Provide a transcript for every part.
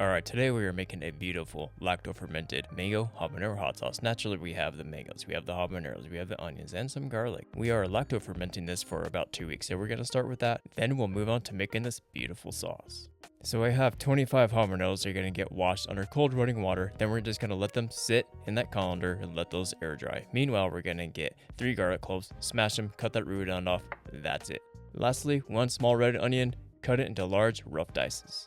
Alright, today we are making a beautiful lacto fermented mango habanero hot sauce. Naturally, we have the mangoes, we have the habaneros, we have the onions, and some garlic. We are lacto fermenting this for about 2 weeks, so we're going to start with that. Then we'll move on to making this beautiful sauce. So I have 25 habaneros. They're going to get washed under cold running water. Then we're just going to let them sit in that colander and let those air dry. Meanwhile, we're going to get 3 garlic cloves, smash them, cut that root end off. That's it. Lastly, 1 small red onion, cut it into large rough dices.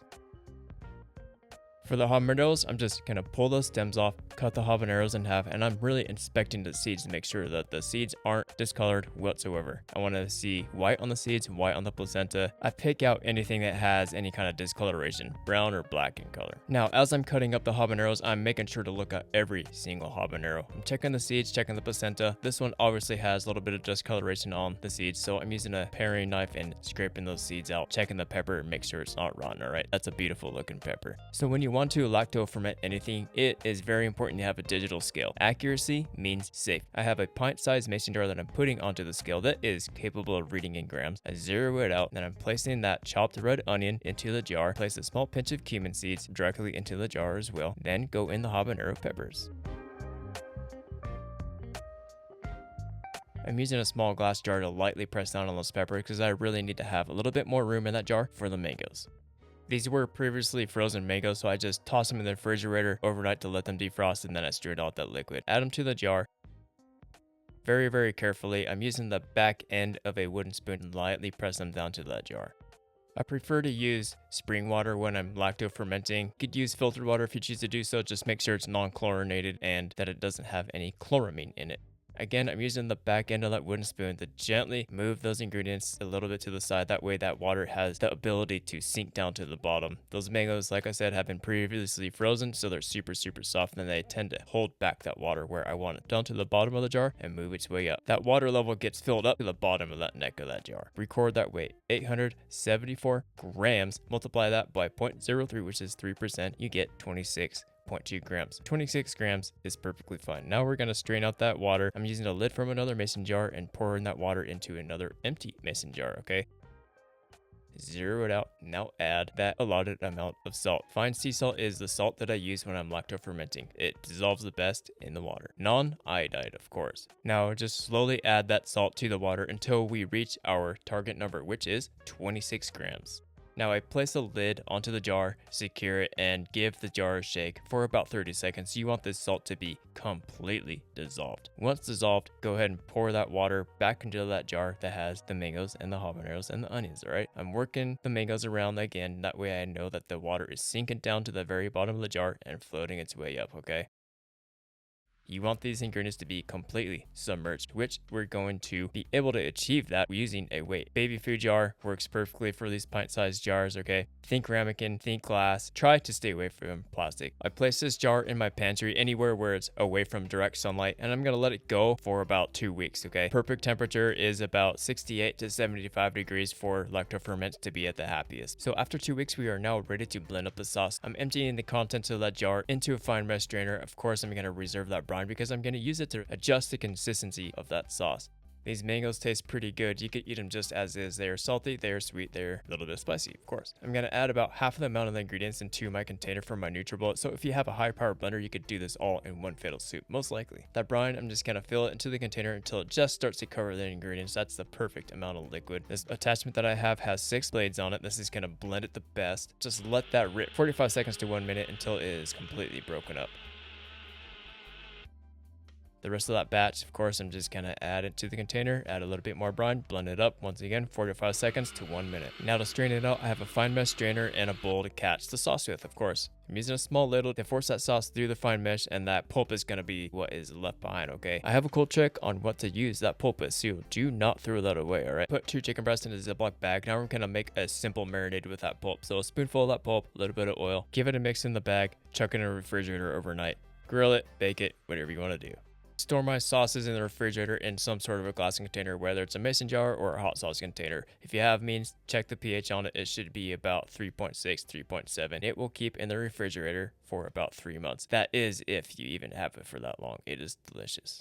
For the habaneros, I'm just going to pull those stems off, cut the habaneros in half, and I'm really inspecting the seeds to make sure that the seeds aren't discolored whatsoever. I want to see white on the seeds, white on the placenta. I pick out anything that has any kind of discoloration, brown or black in color. Now, as I'm cutting up the habaneros, I'm making sure to look at every single habanero. I'm checking the seeds, checking the placenta. This one obviously has a little bit of discoloration on the seeds, so I'm using a paring knife and scraping those seeds out, checking the pepper and make sure it's not rotten, alright? That's a beautiful looking pepper. So when you want to lacto ferment anything, it is very important to have a digital scale. Accuracy means safe. I have a pint-sized mason jar that I'm putting onto the scale that is capable of reading in grams. I zero it out, then I'm placing that chopped red onion into the jar, place a small pinch of cumin seeds directly into the jar as well, then go in the habanero peppers. I'm using a small glass jar to lightly press down on those peppers because I really need to have a little bit more room in that jar for the mangoes. These were previously frozen mangoes, so I just tossed them in the refrigerator overnight to let them defrost, and then I stirred out that liquid. Add them to the jar. Very carefully, I'm using the back end of a wooden spoon and lightly press them down to that jar. I prefer to use spring water when I'm lacto fermenting. You could use filtered water if you choose to do so, just make sure it's non-chlorinated and that it doesn't have any chloramine in it. Again, I'm using the back end of that wooden spoon to gently move those ingredients a little bit to the side. That way that water has the ability to sink down to the bottom. Those mangoes, like I said, have been previously frozen, so they're super soft, and they tend to hold back that water where I want it down to the bottom of the jar and move its way up. That water level gets filled up to the bottom of that neck of that jar. Record that weight, 874 grams. Multiply that by 0.03, which is 3%. You get 26.2 grams. 26 grams is perfectly fine. Now we're going to strain out that water. I'm using a lid from another mason jar and pouring that water into another empty mason jar, okay? Zero it out. Now add that allotted amount of salt. Fine sea salt is the salt that I use when I'm lacto fermenting. It dissolves the best in the water. Non-iodide, of course. Now just slowly add that salt to the water until we reach our target number, which is 26 grams. Now I place a lid onto the jar, secure it, and give the jar a shake for about 30 seconds. You want this salt to be completely dissolved. Once dissolved, go ahead and pour that water back into that jar that has the mangoes and the habaneros and the onions, alright? I'm working the mangoes around again, that way I know that the water is sinking down to the very bottom of the jar and floating its way up, okay? You want these ingredients to be completely submerged, which we're going to be able to achieve that using a weight. Baby food jar works perfectly for these pint-sized jars, okay? Think ramekin, think glass. Try to stay away from plastic. I place this jar in my pantry anywhere where it's away from direct sunlight, and I'm going to let it go for about 2 weeks, okay? Perfect temperature is about 68 to 75 degrees for lacto ferment to be at the happiest. So after 2 weeks, we are now ready to blend up the sauce. I'm emptying the contents of that jar into a fine mesh strainer. Of course, I'm going to reserve that brine because I'm going to use it to adjust the consistency of that sauce. These mangoes taste pretty good. You could eat them just as is. They are salty, they are sweet, they're a little bit spicy, of course. I'm going to add about half of the amount of the ingredients into my container for my Nutribullet. So if you have a high power blender, you could do this all in one fatal swoop, most likely. That brine, I'm just going to fill it into the container until it just starts to cover the ingredients. That's the perfect amount of liquid. This attachment that I have has 6 blades on it. This is going to blend it the best. Just let that rip 45 seconds to 1 minute until it is completely broken up. The rest of that batch, of course, I'm just going to add it to the container, add a little bit more brine, blend it up, once again, 45 seconds to 1 minute. Now to strain it out, I have a fine mesh strainer and a bowl to catch the sauce with, of course. I'm using a small ladle to force that sauce through the fine mesh, and that pulp is going to be what is left behind, okay? I have a cool trick on what to use that pulp with, so do not throw that away, alright? Put 2 chicken breasts in a Ziploc bag. Now we're going to make a simple marinade with that pulp. So a spoonful of that pulp, a little bit of oil, give it a mix in the bag, chuck it in a refrigerator overnight. Grill it, bake it, whatever you want to do. Store my sauces in the refrigerator in some sort of a glass container, whether it's a mason jar or a hot sauce container. If you have means, check the pH on it. It should be about 3.6, 3.7. It will keep in the refrigerator for about 3 months. That is if you even have it for that long. It is delicious.